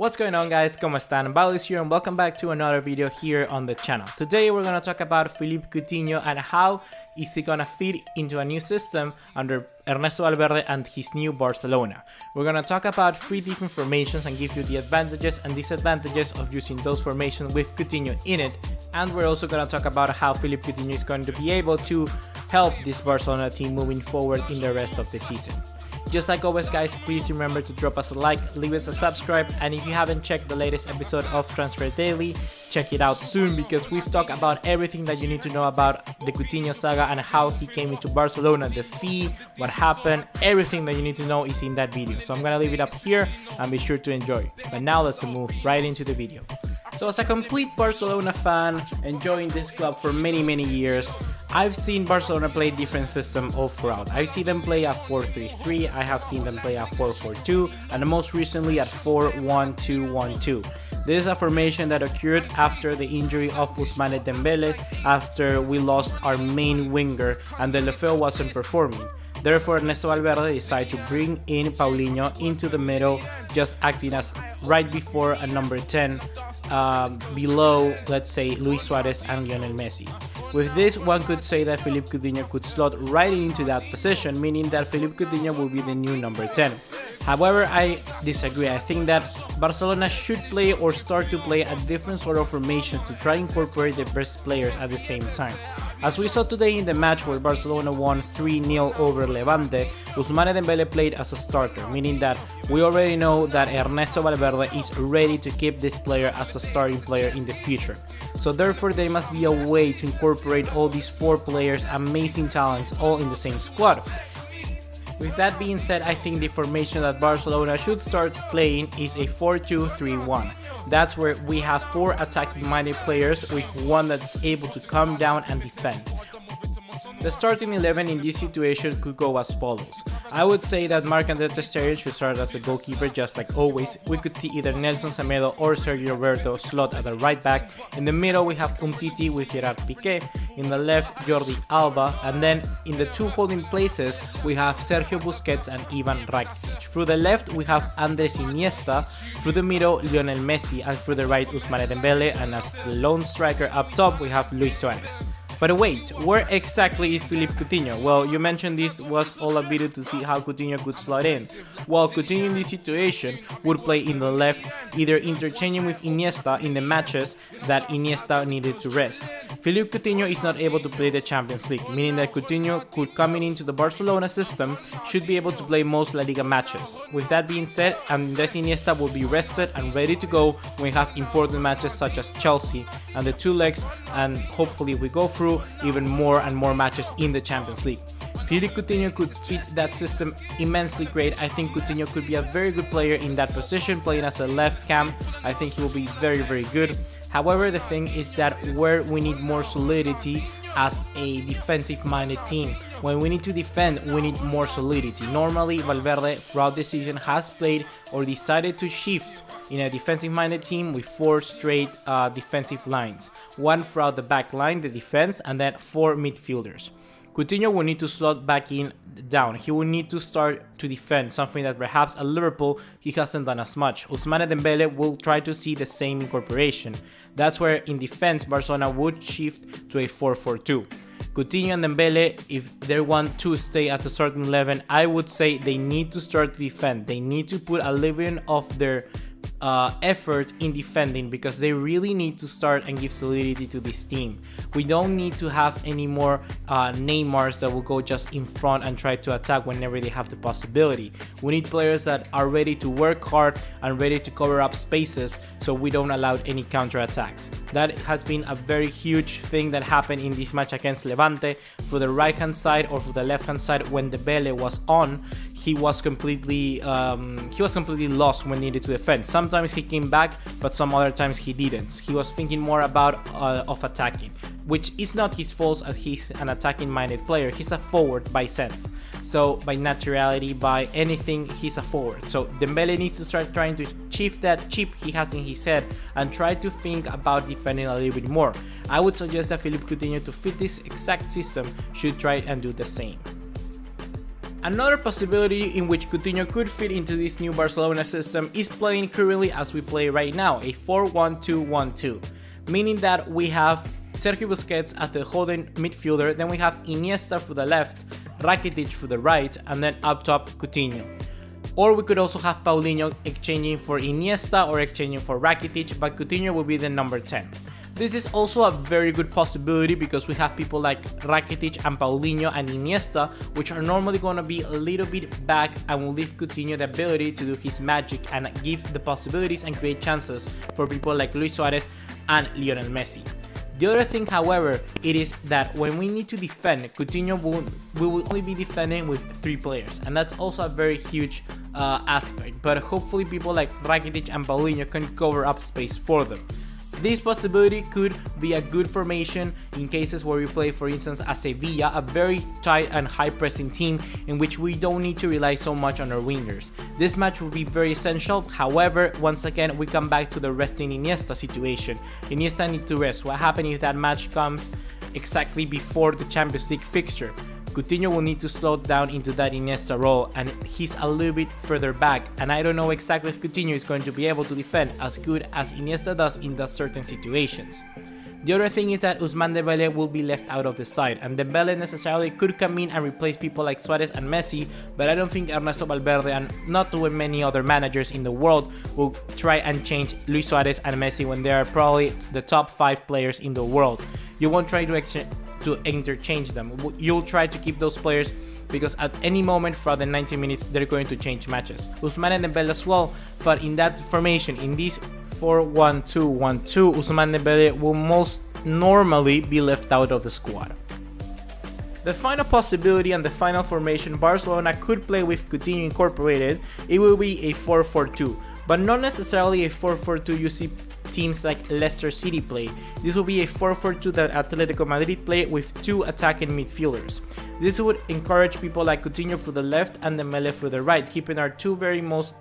What's going on, guys? ¿Cómo están? BugaLuis here and welcome back to another video here on the channel. Today we're going to talk about Philippe Coutinho and how is he going to fit into a new system under Ernesto Valverde and his new Barcelona. We're going to talk about 3 different formations and give you the advantages and disadvantages of using those formations with Coutinho in it. And we're also going to talk about how Philippe Coutinho is going to be able to help this Barcelona team moving forward in the rest of the season. Just like always, guys, please remember to drop us a like, leave us a subscribe, and if you haven't checked the latest episode of Transfer Daily, check it out soon because we've talked about everything that you need to know about the Coutinho saga and how he came into Barcelona, the fee, what happened, everything that you need to know is in that video. So I'm gonna leave it up here and be sure to enjoy. But now let's move right into the video. So as a complete Barcelona fan, enjoying this club for many years, I've seen Barcelona play different systems all throughout. I've seen them play at 4-3-3, I have seen them play at 4-4-2, and most recently at 4-1-2-1-2. This is a formation that occurred after the injury of Ousmane Dembele, after we lost our main winger and the Lefebvre wasn't performing. Therefore, Ernesto Valverde decided to bring in Paulinho into the middle, just acting as right before a number 10, below, let's say, Luis Suarez and Lionel Messi. With this, one could say that Philippe Coutinho could slot right into that position, meaning that Philippe Coutinho will be the new number 10. However, I disagree. I think that Barcelona should play or start to play a different sort of formation to try and incorporate the best players at the same time. As we saw today in the match where Barcelona won 3-0 over Levante, Ousmane Dembele played as a starter, meaning that we already know that Ernesto Valverde is ready to keep this player as a starting player in the future. So therefore there must be a way to incorporate all these 4 players, amazing talents, all in the same squad. With that being said, I think the formation that Barcelona should start playing is a 4-2-3-1. That's where we have 4 attacking-minded players with one that's able to come down and defend. The starting 11 in this situation could go as follows. I would say that Marc-André ter Stegen should start as the goalkeeper just like always. We could see either Nelson Semedo or Sergio Roberto slot at the right back. In the middle we have Umtiti with Gerard Piqué. In the left, Jordi Alba. And then in the 2 holding places we have Sergio Busquets and Ivan Rakitic. Through the left we have Andres Iniesta. Through the middle, Lionel Messi. And through the right, Ousmane Dembele. And as the lone striker up top we have Luis Suarez. But wait, where exactly is Philippe Coutinho? Well, you mentioned this was all a video to see how Coutinho could slot in. Well, Coutinho in this situation would play in the left, either interchanging with Iniesta in the matches that Iniesta needed to rest. Philippe Coutinho is not able to play the Champions League, meaning that Coutinho could, coming into the Barcelona system, should be able to play most La Liga matches. With that being said, Andres Iniesta will be rested and ready to go when we have important matches such as Chelsea and the 2 legs, and hopefully we go through even more and more matches in the Champions League. Philippe Coutinho could fit that system immensely great. I think Coutinho could be a very good player in that position, playing as a left cam. I think he will be very good. However, the thing is that where we need more solidity as a defensive-minded team. When we need to defend, we need more solidity. Normally, Valverde throughout the season has played or decided to shift in a defensive-minded team with 4 straight defensive lines. 1 throughout the back line, the defense, and then 4 midfielders. Coutinho will need to slot back in down. He will need to start to defend, something that perhaps at Liverpool he hasn't done as much. Ousmane Dembele will try to see the same incorporation. That's where in defense Barcelona would shift to a 4-4-2. Coutinho and Dembele, if they want to stay at the starting 11, I would say they need to start to defend. They need to put a little bit of their effort in defending because they really need to start and give solidity to this team. We don't need to have any more Neymars that will go just in front and try to attack whenever they have the possibility. We need players that are ready to work hard and ready to cover up spaces so we don't allow any counter attacks. That has been a very huge thing that happened in this match against Levante. For the right hand side or for the left hand side when Dembele was on, he was completely lost when needed to defend. Sometimes he came back, but some other times he didn't. He was thinking more about of attacking, which is not his fault as he's an attacking-minded player. He's a forward by sense. So by naturality, by anything, he's a forward. So Dembele needs to start trying to shift that chip he has in his head and try to think about defending a little bit more. I would suggest that Philippe Coutinho, to fit this exact system, should try and do the same. Another possibility in which Coutinho could fit into this new Barcelona system is playing currently as we play right now, a 4-1-2-1-2, meaning that we have Sergio Busquets as the holding midfielder, then we have Iniesta for the left, Rakitic for the right, and then up top Coutinho. Or we could also have Paulinho exchanging for Iniesta or exchanging for Rakitic, but Coutinho will be the number 10. This is also a very good possibility because we have people like Rakitic and Paulinho and Iniesta, which are normally going to be a little bit back and will leave Coutinho the ability to do his magic and give the possibilities and create chances for people like Luis Suarez and Lionel Messi. The other thing, however, it is that when we need to defend, Coutinho will only be defending with 3 players, and that's also a very huge aspect, but hopefully people like Rakitic and Paulinho can cover up space for them. This possibility could be a good formation in cases where we play, for instance, as Sevilla, a very tight and high pressing team in which we don't need to rely so much on our wingers. This match will be very essential. However, once again, we come back to the resting Iniesta situation. Iniesta needs to rest. What happens if that match comes exactly before the Champions League fixture? Coutinho will need to slow down into that Iniesta role, and he's a little bit further back, and I don't know exactly if Coutinho is going to be able to defend as good as Iniesta does in those certain situations. The other thing is that Ousmane Dembele will be left out of the side, and Dembele necessarily could come in and replace people like Suarez and Messi, but I don't think Ernesto Valverde and not too many other managers in the world will try and change Luis Suarez and Messi when they are probably the top 5 players in the world. You won't try to interchange them. You'll try to keep those players because at any moment throughout the 90 minutes they're going to change matches. Ousmane and Dembele as well, but in that formation, in this 4-1-2-1-2, Ousmane Dembele will most normally be left out of the squad. The final possibility and the final formation Barcelona could play with Coutinho incorporated, it will be a 4-4-2, but not necessarily a 4-4-2 you see teams like Leicester City play. This will be a 4-4-2 that Atletico Madrid play with 2 attacking midfielders. This would encourage people like Coutinho for the left and Dembele for the right, keeping our 2 very most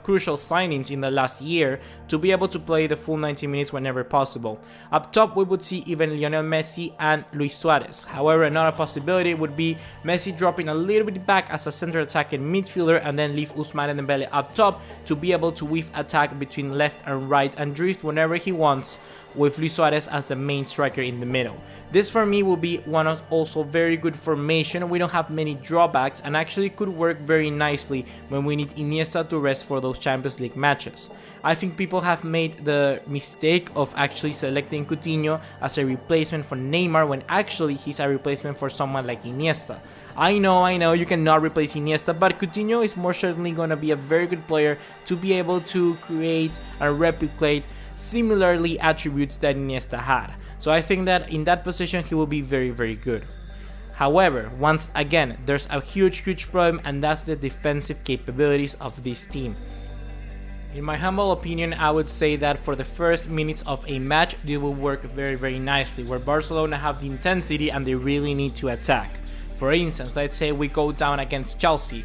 crucial signings in the last year to be able to play the full 90 minutes whenever possible. Up top we would see even Lionel Messi and Luis Suarez. However, another possibility would be Messi dropping a little bit back as a center attacking midfielder and then leave Ousmane Dembele up top to be able to weave attack between left and right and drift whenever he wants, with Luis Suarez as the main striker in the middle. This for me will be one of also very good formation. We don't have many drawbacks and actually could work very nicely when we need Iniesta to rest for those Champions League matches. I think people have made the mistake of actually selecting Coutinho as a replacement for Neymar when actually he's a replacement for someone like Iniesta. I know you cannot replace Iniesta, but Coutinho is more certainly going to be a very good player to be able to create and replicate similarly attributes that Iniesta had. So I think that in that position he will be very, very good. However, once again, there's a huge problem, and that's the defensive capabilities of this team. In my humble opinion, I would say that for the first minutes of a match, they will work very, very nicely, where Barcelona have the intensity and they really need to attack. For instance, let's say we go down against Chelsea.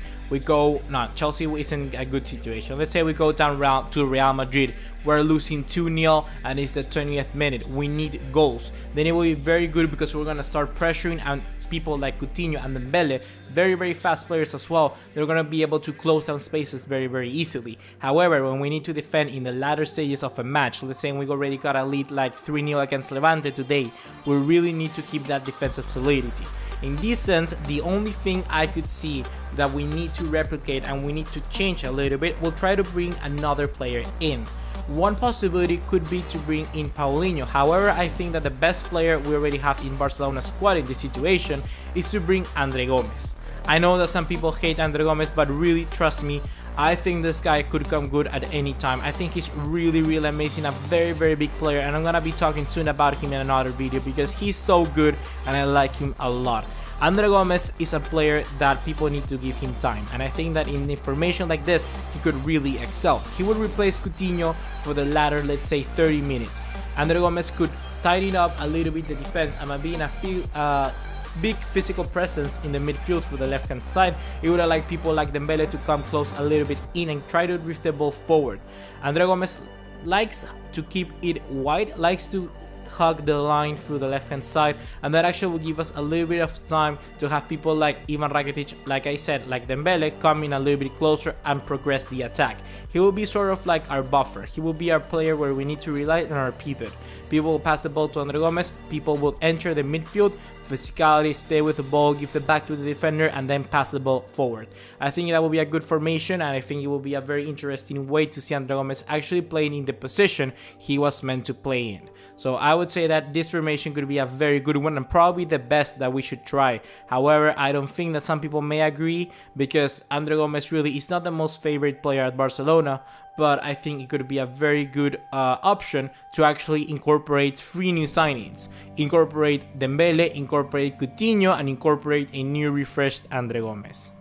Chelsea isn't a good situation. Let's say we go down to Real Madrid. We're losing 2-0 and it's the 20th minute. We need goals. Then it will be very good because we're going to start pressuring, and people like Coutinho and Dembele, very, very fast players as well, they're going to be able to close down spaces very, very easily. However, when we need to defend in the latter stages of a match, let's say we already got a lead like 3-0 against Levante today, we really need to keep that defensive solidity. In this sense, the only thing I could see that we need to replicate and we need to change a little bit, we'll try to bring another player in. One possibility could be to bring in Paulinho. However, I think that the best player we already have in Barcelona's squad in this situation is to bring Andre Gomes. I know that some people hate Andre Gomes, but really, trust me, I think this guy could come good at any time. I think he's really, really amazing, a very, very big player, and I'm gonna be talking soon about him in another video because he's so good and I like him a lot. Andre Gomes is a player that people need to give him time, and I think that in information like this, he could really excel. He would replace Coutinho for the latter, let's say, 30 minutes. Andre Gomes could tighten up a little bit the defense and be in a big physical presence in the midfield for the left hand side. It would allow people like Dembele to come close a little bit in and try to drift the ball forward. Andre Gomes likes to keep it wide, likes to hug the line through the left hand side, and that actually will give us a little bit of time to have people like Ivan Rakitic, like I said, like Dembele, come in a little bit closer and progress the attack. He will be sort of like our buffer. He will be our player where we need to rely on our pivot. People will pass the ball to Andre Gomes, people will enter the midfield, physicality, stay with the ball, give it back to the defender, and then pass the ball forward. I think that will be a good formation, and I think it will be a very interesting way to see Andre Gomes actually playing in the position he was meant to play in. So I would say that this formation could be a very good one and probably the best that we should try. However, I don't think that some people may agree, because Andre Gomes really is not the most favorite player at Barcelona, but I think it could be a very good option to actually incorporate 3 new signings. Incorporate Dembele, incorporate Coutinho, and incorporate a new refreshed Andre Gomes.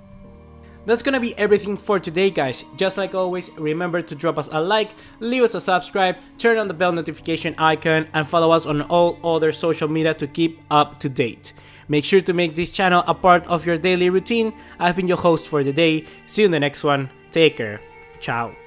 That's gonna be everything for today, guys. Just like always, remember to drop us a like, leave us a subscribe, turn on the bell notification icon, and follow us on all other social media to keep up to date. Make sure to make this channel a part of your daily routine. I've been your host for the day. See you in the next one. Take care. Ciao.